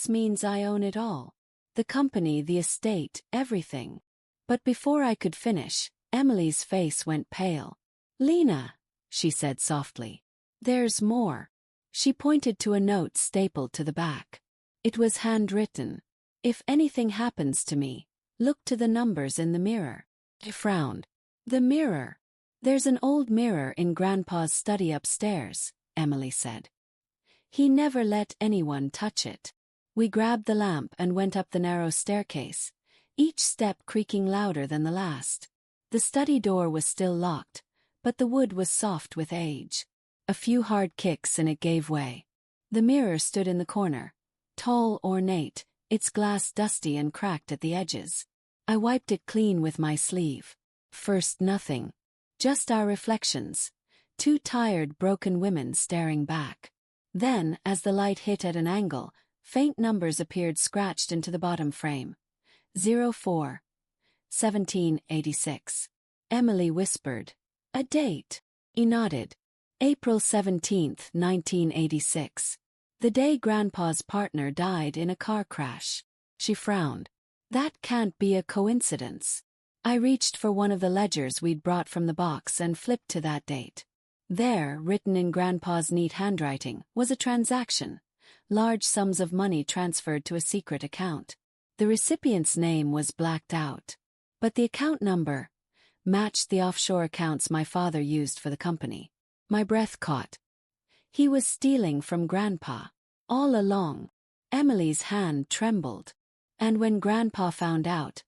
S1: means I own it all. The company, the estate, everything. But before I could finish, Emily's face went pale. Lena, she said softly. There's more. She pointed to a note stapled to the back. It was handwritten. If anything happens to me, look to the numbers in the mirror. I frowned. The mirror. There's an old mirror in Grandpa's study upstairs, Emily said. He never let anyone touch it. We grabbed the lamp and went up the narrow staircase, each step creaking louder than the last. The study door was still locked, but the wood was soft with age. A few hard kicks and it gave way. The mirror stood in the corner, tall, ornate, its glass dusty and cracked at the edges. I wiped it clean with my sleeve. First nothing. Just our reflections. Two tired, broken women staring back. Then, as the light hit at an angle, faint numbers appeared scratched into the bottom frame. 04. 1786. Emily whispered. A date. He nodded. April 17, 1986. The day Grandpa's partner died in a car crash. She frowned. That can't be a coincidence. I reached for one of the ledgers we'd brought from the box and flipped to that date. There, written in Grandpa's neat handwriting, was a transaction. Large sums of money transferred to a secret account. The recipient's name was blacked out. But the account number matched the offshore accounts my father used for the company. My breath caught. He was stealing from Grandpa. All along. Emily's hand trembled. And when Grandpa found out,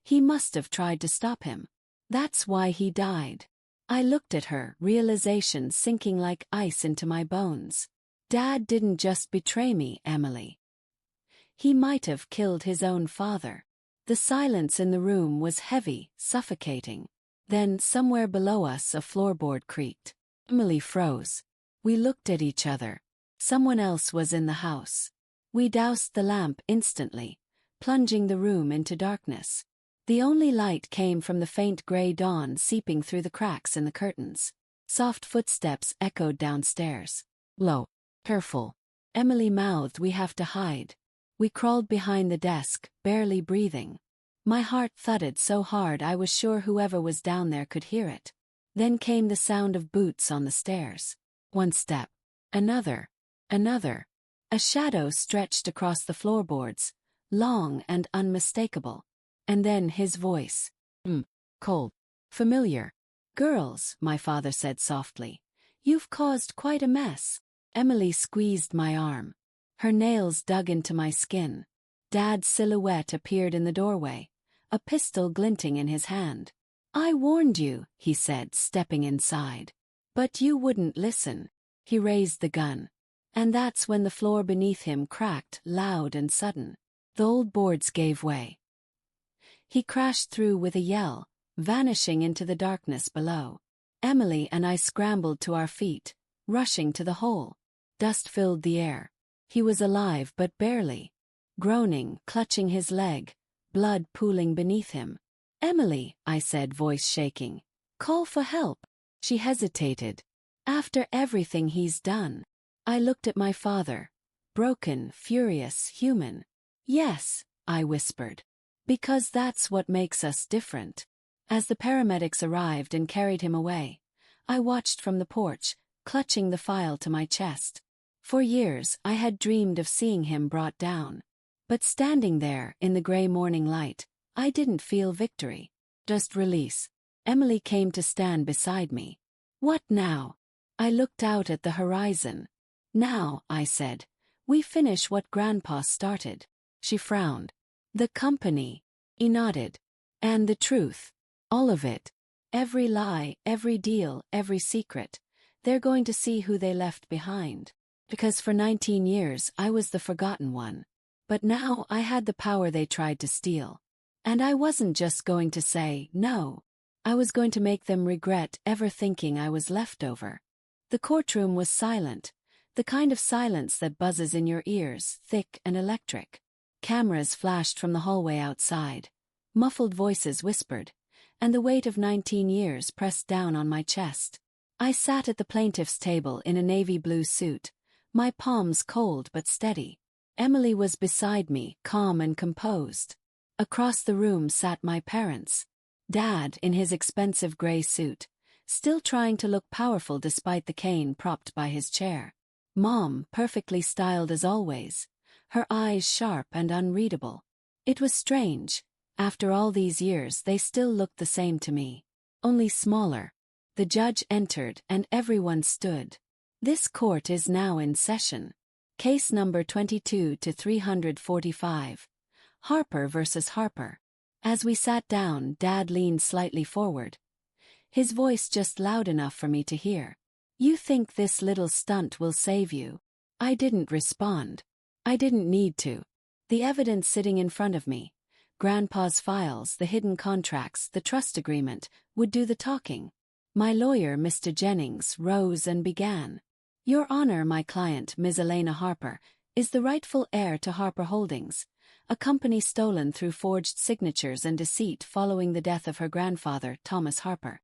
S1: he must have tried to stop him. That's why he died. I looked at her, realization sinking like ice into my bones. Dad didn't just betray me, Emily. He might have killed his own father. The silence in the room was heavy, suffocating. Then, somewhere below us, a floorboard creaked. Emily froze. We looked at each other. Someone else was in the house. We doused the lamp instantly, plunging the room into darkness. The only light came from the faint gray dawn seeping through the cracks in the curtains. Soft footsteps echoed downstairs. Low. Careful. Emily mouthed, we have to hide. We crawled behind the desk, barely breathing. My heart thudded so hard I was sure whoever was down there could hear it. Then came the sound of boots on the stairs. One step. Another. Another. A shadow stretched across the floorboards, long and unmistakable. And then his voice. Cold. Familiar. "Girls," my father said softly. "You've caused quite a mess." Emily squeezed my arm. Her nails dug into my skin. Dad's silhouette appeared in the doorway, a pistol glinting in his hand. "I warned you," he said, stepping inside. "But you wouldn't listen." He raised the gun. And that's when the floor beneath him cracked, loud and sudden. The old boards gave way. He crashed through with a yell, vanishing into the darkness below. Emily and I scrambled to our feet, rushing to the hole. Dust filled the air. He was alive but barely. Groaning, clutching his leg, blood pooling beneath him. "Emily," I said, voice shaking. "Call for help." She hesitated. "After everything he's done." I looked at my father. Broken, furious, human. "Yes," I whispered. "Because that's what makes us different." As the paramedics arrived and carried him away, I watched from the porch, clutching the file to my chest. For years I had dreamed of seeing him brought down. But standing there, in the gray morning light, I didn't feel victory. Just release. Emily came to stand beside me. "What now?" I looked out at the horizon. "Now," I said, "we finish what Grandpa started." She frowned. "The company." He nodded. "And the truth. All of it. Every lie, every deal, every secret. They're going to see who they left behind. Because for 19 years I was the forgotten one. But now I had the power they tried to steal. And I wasn't just going to say no. I was going to make them regret ever thinking I was leftover." The courtroom was silent, the kind of silence that buzzes in your ears, thick and electric. Cameras flashed from the hallway outside. Muffled voices whispered, and the weight of 19 years pressed down on my chest. I sat at the plaintiff's table in a navy blue suit, my palms cold but steady. Emily was beside me, calm and composed. Across the room sat my parents. Dad, in his expensive gray suit, still trying to look powerful despite the cane propped by his chair. Mom, perfectly styled as always, her eyes sharp and unreadable. It was strange. After all these years they still looked the same to me. Only smaller. The judge entered and everyone stood. "This court is now in session. Case number 22-345. Harper versus Harper." As we sat down, Dad leaned slightly forward. His voice just loud enough for me to hear. "You think this little stunt will save you?" I didn't respond. I didn't need to. The evidence sitting in front of me, Grandpa's files, the hidden contracts, the trust agreement, would do the talking. My lawyer, Mr. Jennings, rose and began. "Your Honor, my client, Ms. Elena Harper, is the rightful heir to Harper Holdings, a company stolen through forged signatures and deceit following the death of her grandfather, Thomas Harper."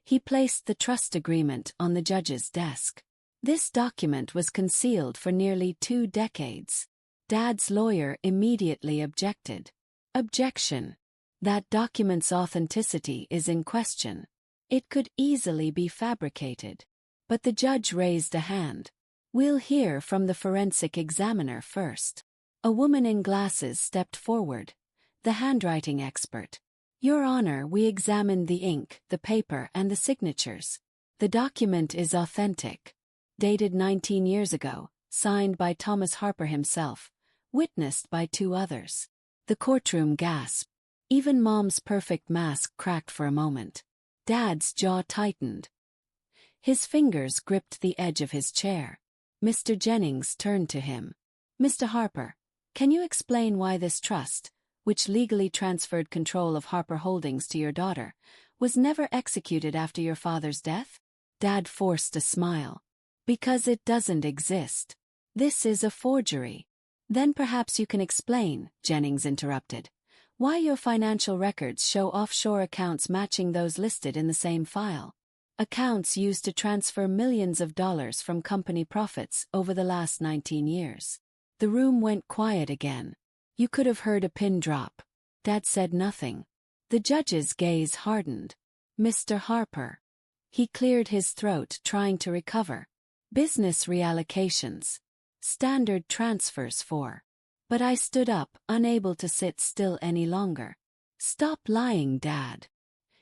S1: He placed the trust agreement on the judge's desk. This document was concealed for nearly 2 decades. Dad's lawyer immediately objected. "Objection. That document's authenticity is in question. It could easily be fabricated." But the judge raised a hand. "We'll hear from the forensic examiner first." A woman in glasses stepped forward, the handwriting expert. "Your Honor, we examined the ink, the paper, and the signatures. The document is authentic. Dated 19 years ago, signed by Thomas Harper himself, witnessed by 2 others." The courtroom gasped. Even Mom's perfect mask cracked for a moment. Dad's jaw tightened. His fingers gripped the edge of his chair. Mr. Jennings turned to him. "Mr. Harper, can you explain why this trust, which legally transferred control of Harper Holdings to your daughter, was never executed after your father's death?" Dad forced a smile. "Because it doesn't exist. This is a forgery." "Then perhaps you can explain," Jennings interrupted, "why your financial records show offshore accounts matching those listed in the same file. Accounts used to transfer millions of dollars from company profits over the last 19 years. The room went quiet again. You could have heard a pin drop. Dad said nothing. The judge's gaze hardened. "Mr. Harper, He cleared his throat, trying to recover. Business reallocations. Standard transfers for. But I stood up, unable to sit still any longer. Stop lying, Dad.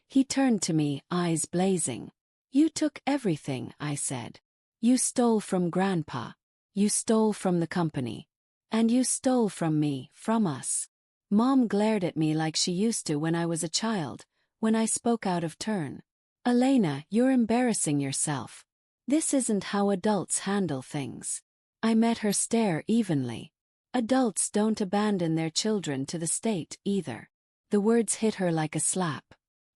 S1: He turned to me, eyes blazing. You took everything, I said. You stole from Grandpa. You stole from the company. And you stole from me, from us. Mom glared at me like she used to when I was a child, when I spoke out of turn. Elena, you're embarrassing yourself. This isn't how adults handle things. I met her stare evenly. Adults don't abandon their children to the state, either. The words hit her like a slap.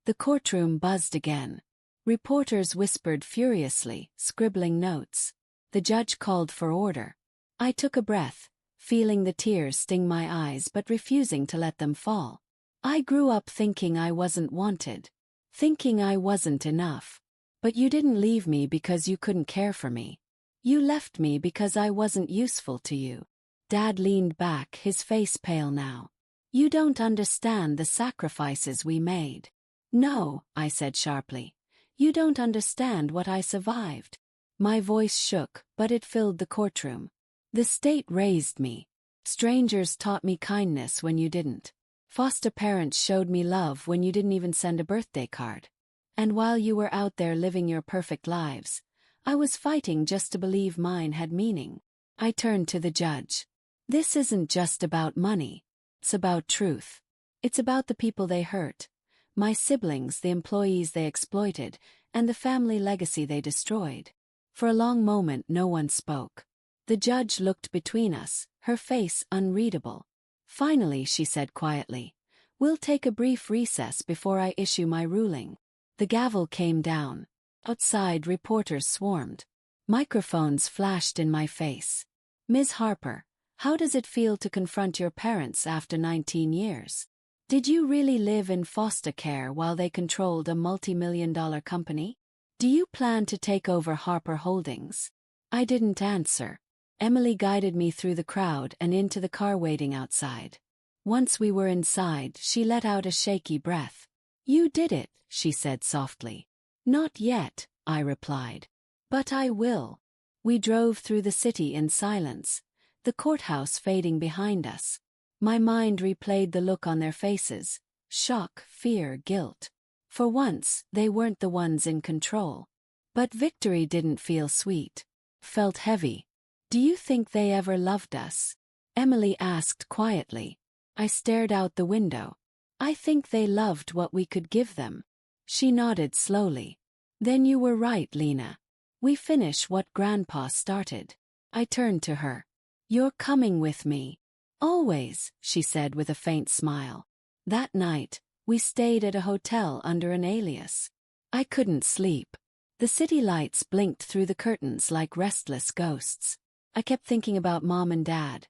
S1: The courtroom buzzed again. Reporters whispered furiously, scribbling notes. The judge called for order. I took a breath, feeling the tears sting my eyes but refusing to let them fall. I grew up thinking I wasn't wanted. Thinking I wasn't enough. But you didn't leave me because you couldn't care for me. You left me because I wasn't useful to you. Dad leaned back, his face pale now. You don't understand the sacrifices we made. No, I said sharply. You don't understand what I survived. My voice shook, but it filled the courtroom. The state raised me. Strangers taught me kindness when you didn't. Foster parents showed me love when you didn't even send a birthday card. And while you were out there living your perfect lives, I was fighting just to believe mine had meaning. I turned to the judge. This isn't just about money. It's about truth. It's about the people they hurt. My siblings, the employees they exploited, and the family legacy they destroyed. For a long moment no one spoke. The judge looked between us, her face unreadable. Finally, she said quietly, "We'll take a brief recess before I issue my ruling." The gavel came down. Outside, reporters swarmed. Microphones flashed in my face. Ms. Harper, how does it feel to confront your parents after 19 years? Did you really live in foster care while they controlled a multi-million-dollar company? Do you plan to take over Harper Holdings? I didn't answer. Emily guided me through the crowd and into the car waiting outside. Once we were inside, she let out a shaky breath. You did it, she said softly. Not yet, I replied. But I will. We drove through the city in silence, the courthouse fading behind us. My mind replayed the look on their faces, shock, fear, guilt. For once, they weren't the ones in control. But victory didn't feel sweet. Felt heavy. Do you think they ever loved us? Emily asked quietly. I stared out the window. I think they loved what we could give them. She nodded slowly. Then you were right, Lena. We finish what Grandpa started. I turned to her. You're coming with me. Always, she said with a faint smile. That night, we stayed at a hotel under an alias. I couldn't sleep. The city lights blinked through the curtains like restless ghosts. I kept thinking about Mom and Dad,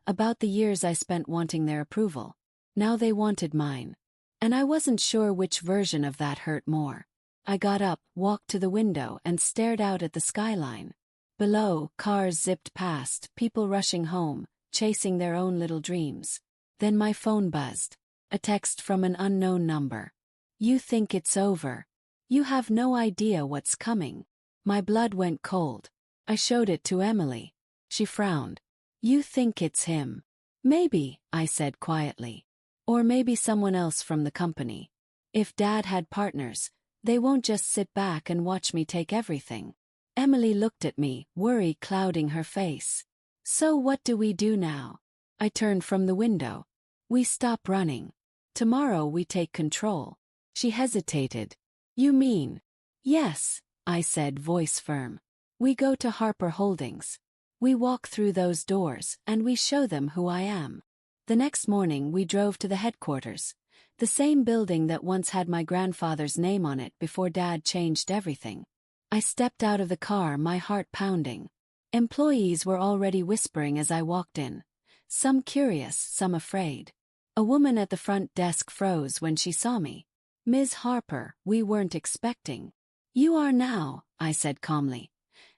S1: about the years I spent wanting their approval. Now they wanted mine. And I wasn't sure which version of that hurt more. I got up, walked to the window, and stared out at the skyline. Below, cars zipped past, people rushing home, chasing their own little dreams. Then my phone buzzed. A text from an unknown number. You think it's over. You have no idea what's coming. My blood went cold. I showed it to Emily. She frowned. You think it's him. Maybe, I said quietly. Or maybe someone else from the company. If Dad had partners, they won't just sit back and watch me take everything. Emily looked at me, worry clouding her face. So what do we do now? I turned from the window. We stop running. Tomorrow we take control. She hesitated. You mean? Yes, I said, voice firm. We go to Harper Holdings. We walk through those doors, and we show them who I am. The next morning we drove to the headquarters, the same building that once had my grandfather's name on it before Dad changed everything. I stepped out of the car, my heart pounding. Employees were already whispering as I walked in, some curious, some afraid. A woman at the front desk froze when she saw me. Ms. Harper, we weren't expecting. You are now, I said calmly,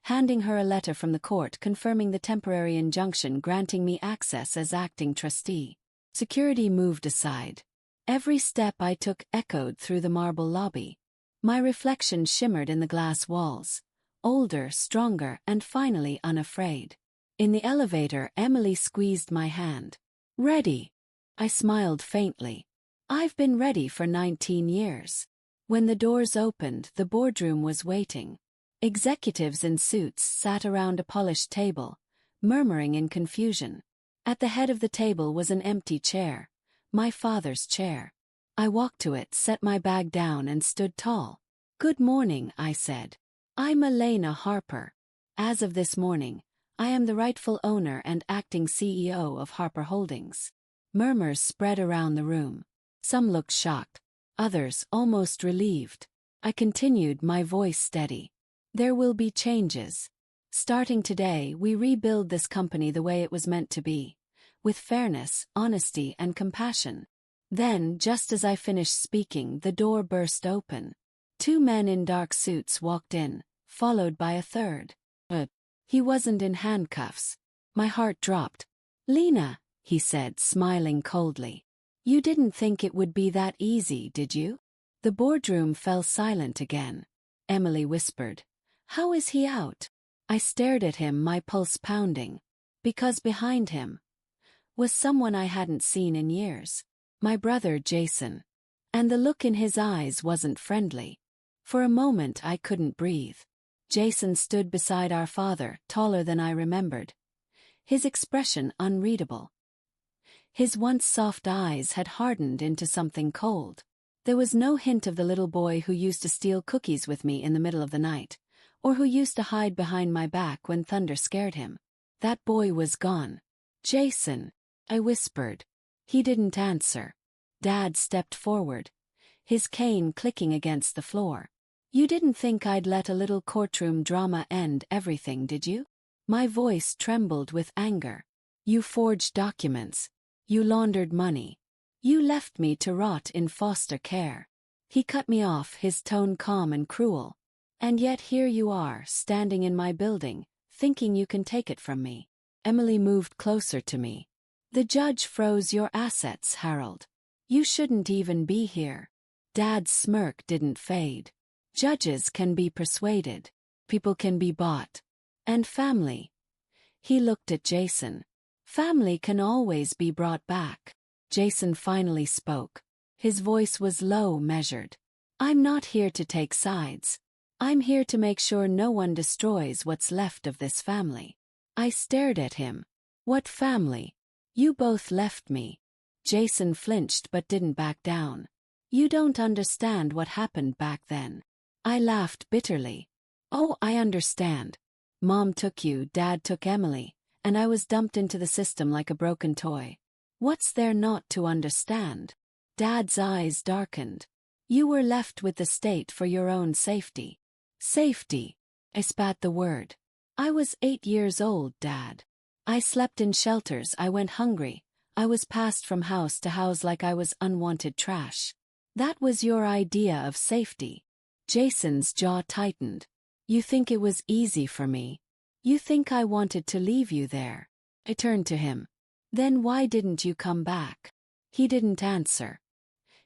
S1: handing her a letter from the court confirming the temporary injunction granting me access as acting trustee. Security moved aside. Every step I took echoed through the marble lobby. My reflection shimmered in the glass walls, older, stronger, and finally unafraid. In the elevator, Emily squeezed my hand. Ready? I smiled faintly. I've been ready for 19 years. When the doors opened, the boardroom was waiting. Executives in suits sat around a polished table, murmuring in confusion. At the head of the table was an empty chair, my father's chair. I walked to it, set my bag down, and stood tall. Good morning, I said. I'm Elena Harper. As of this morning, I am the rightful owner and acting CEO of Harper Holdings. Murmurs spread around the room. Some looked shocked, others almost relieved. I continued, my voice steady. There will be changes. Starting today, we rebuild this company the way it was meant to be, with fairness, honesty, and compassion. Then, just as I finished speaking, the door burst open. 2 men in dark suits walked in, followed by a third. He wasn't in handcuffs. My heart dropped. Lena, he said, smiling coldly. You didn't think it would be that easy, did you? The boardroom fell silent again. Emily whispered, How is he out? I stared at him, my pulse pounding. Because behind him was someone I hadn't seen in years. My brother Jason. And the look in his eyes wasn't friendly. For a moment I couldn't breathe. Jason stood beside our father, taller than I remembered. His expression unreadable. His once soft eyes had hardened into something cold. There was no hint of the little boy who used to steal cookies with me in the middle of the night, or who used to hide behind my back when thunder scared him. That boy was gone. Jason, I whispered. He didn't answer. Dad stepped forward, his cane clicking against the floor. You didn't think I'd let a little courtroom drama end everything, did you? My voice trembled with anger. You forged documents. You laundered money. You left me to rot in foster care. He cut me off, his tone calm and cruel. And yet here you are, standing in my building, thinking you can take it from me. Emily moved closer to me. The judge froze your assets, Harold. You shouldn't even be here. Dad's smirk didn't fade. Judges can be persuaded. People can be bought. And family. He looked at Jason. Family can always be brought back. Jason finally spoke. His voice was low, measured. I'm not here to take sides. I'm here to make sure no one destroys what's left of this family. I stared at him. What family? You both left me. Jason flinched but didn't back down. You don't understand what happened back then. I laughed bitterly. Oh, I understand. Mom took you, Dad took Emily, and I was dumped into the system like a broken toy. What's there not to understand? Dad's eyes darkened. You were left with the state for your own safety. Safety. I spat the word. I was 8 years old, Dad. I slept in shelters, I went hungry. I was passed from house to house like I was unwanted trash. That was your idea of safety. Jason's jaw tightened. You think it was easy for me? You think I wanted to leave you there? I turned to him. Then why didn't you come back? He didn't answer.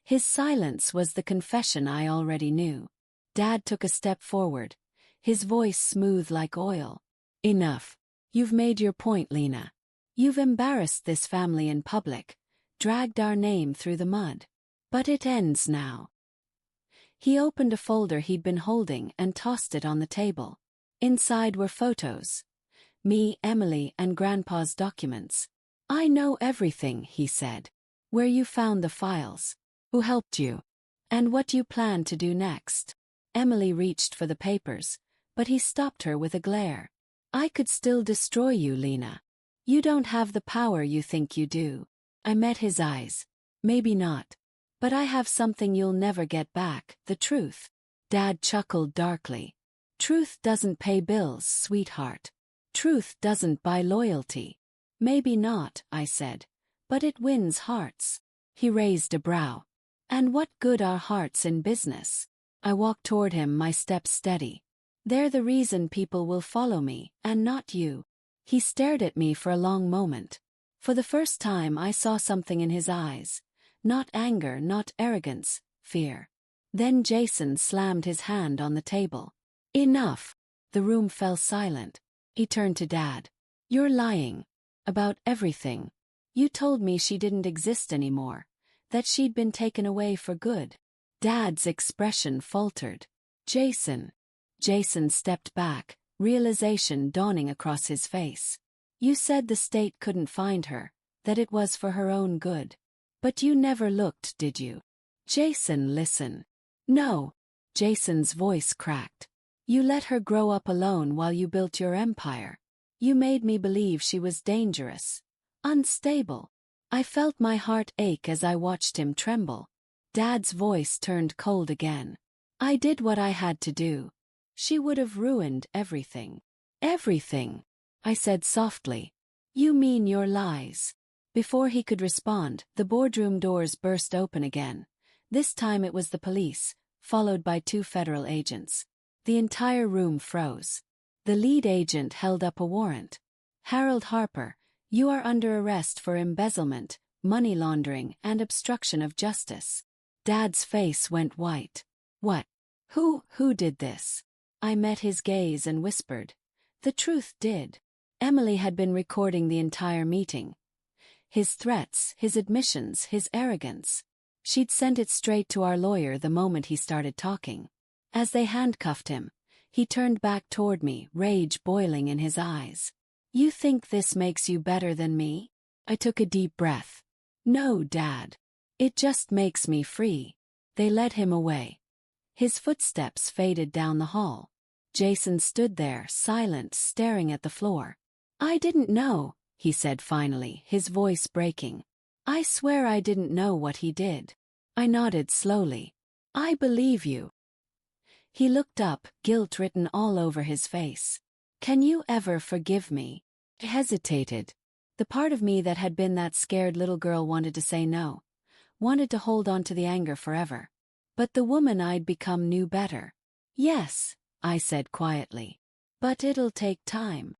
S1: His silence was the confession I already knew. Dad took a step forward, his voice smooth like oil. Enough. You've made your point, Lena. You've embarrassed this family in public, dragged our name through the mud. But it ends now. He opened a folder he'd been holding and tossed it on the table. Inside were photos. Me, Emily, and Grandpa's documents. I know everything, he said. Where you found the files. Who helped you. And what you plan to do next. Emily reached for the papers, but he stopped her with a glare. I could still destroy you, Lena. You don't have the power you think you do. I met his eyes. Maybe not. But I have something you'll never get back, the truth. Dad chuckled darkly. Truth doesn't pay bills, sweetheart. Truth doesn't buy loyalty. Maybe not, I said. But it wins hearts. He raised a brow. And what good are hearts in business? I walked toward him, my steps steady. They're the reason people will follow me, and not you. He stared at me for a long moment. For the first time I saw something in his eyes. Not anger, not arrogance, fear. Then Jason slammed his hand on the table. Enough. The room fell silent. He turned to Dad. You're lying. About everything. You told me she didn't exist anymore. That she'd been taken away for good. Dad's expression faltered. Jason. Jason stepped back, realization dawning across his face. You said the state couldn't find her, that it was for her own good. But you never looked, did you? Jason, listen. No. Jason's voice cracked. You let her grow up alone while you built your empire. You made me believe she was dangerous. Unstable. I felt my heart ache as I watched him tremble. Dad's voice turned cold again. I did what I had to do. She would have ruined everything. Everything, I said softly. You mean your lies. Before he could respond, the boardroom doors burst open again. This time it was the police, followed by 2 federal agents. The entire room froze. The lead agent held up a warrant. Harold Harper, you are under arrest for embezzlement, money laundering, and obstruction of justice. Dad's face went white. What? Who did this? I met his gaze and whispered. The truth did. Emily had been recording the entire meeting. His threats, his admissions, his arrogance. She'd sent it straight to our lawyer the moment he started talking. As they handcuffed him, he turned back toward me, rage boiling in his eyes. You think this makes you better than me? I took a deep breath. No, Dad. It just makes me free. They led him away. His footsteps faded down the hall. Jason stood there, silent, staring at the floor. I didn't know, he said finally, his voice breaking. I swear I didn't know what he did. I nodded slowly. I believe you. He looked up, guilt written all over his face. Can you ever forgive me? I hesitated. The part of me that had been that scared little girl wanted to say no, wanted to hold on to the anger forever. But the woman I'd become knew better. Yes, I said quietly. But it'll take time.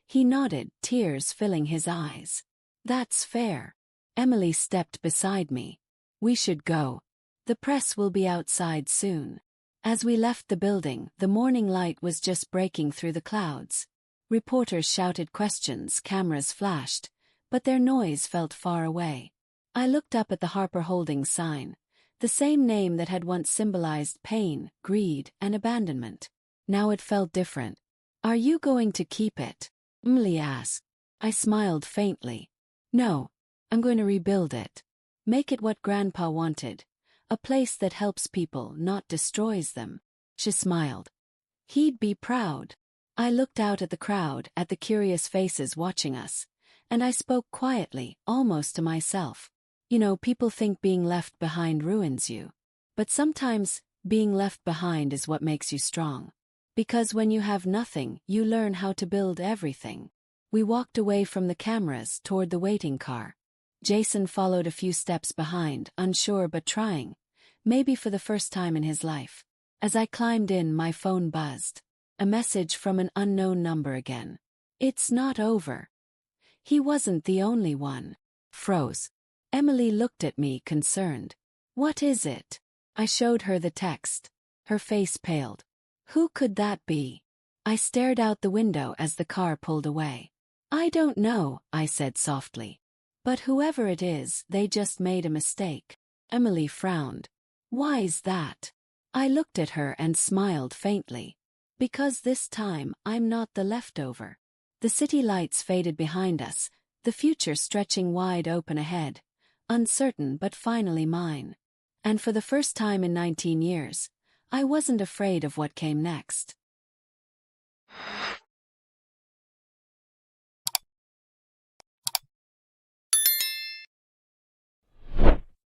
S1: He nodded, tears filling his eyes. That's fair. Emily stepped beside me. We should go. The press will be outside soon. As we left the building, the morning light was just breaking through the clouds. Reporters shouted questions, cameras flashed, but their noise felt far away. I looked up at the Harper Holdings sign, the same name that had once symbolized pain, greed, and abandonment. Now it felt different. Are you going to keep it? Emily asked. I smiled faintly. No, I'm going to rebuild it. Make it what Grandpa wanted. A place that helps people, not destroys them. She smiled. He'd be proud. I looked out at the crowd, at the curious faces watching us, and I spoke quietly, almost to myself. You know, people think being left behind ruins you. But sometimes, being left behind is what makes you strong. Because when you have nothing, you learn how to build everything. We walked away from the cameras toward the waiting car. Jason followed a few steps behind, unsure but trying, maybe for the first time in his life. As I climbed in, my phone buzzed. A message from an unknown number again. It's not over. He wasn't the only one. Froze. Emily looked at me, concerned. What is it? I showed her the text. Her face paled. Who could that be? I stared out the window as the car pulled away. I don't know, I said softly. But whoever it is, they just made a mistake. Emily frowned. Why's that? I looked at her and smiled faintly. Because this time, I'm not the leftover. The city lights faded behind us, the future stretching wide open ahead. Uncertain but finally mine. And for the first time in 19 years, I wasn't afraid of what came next.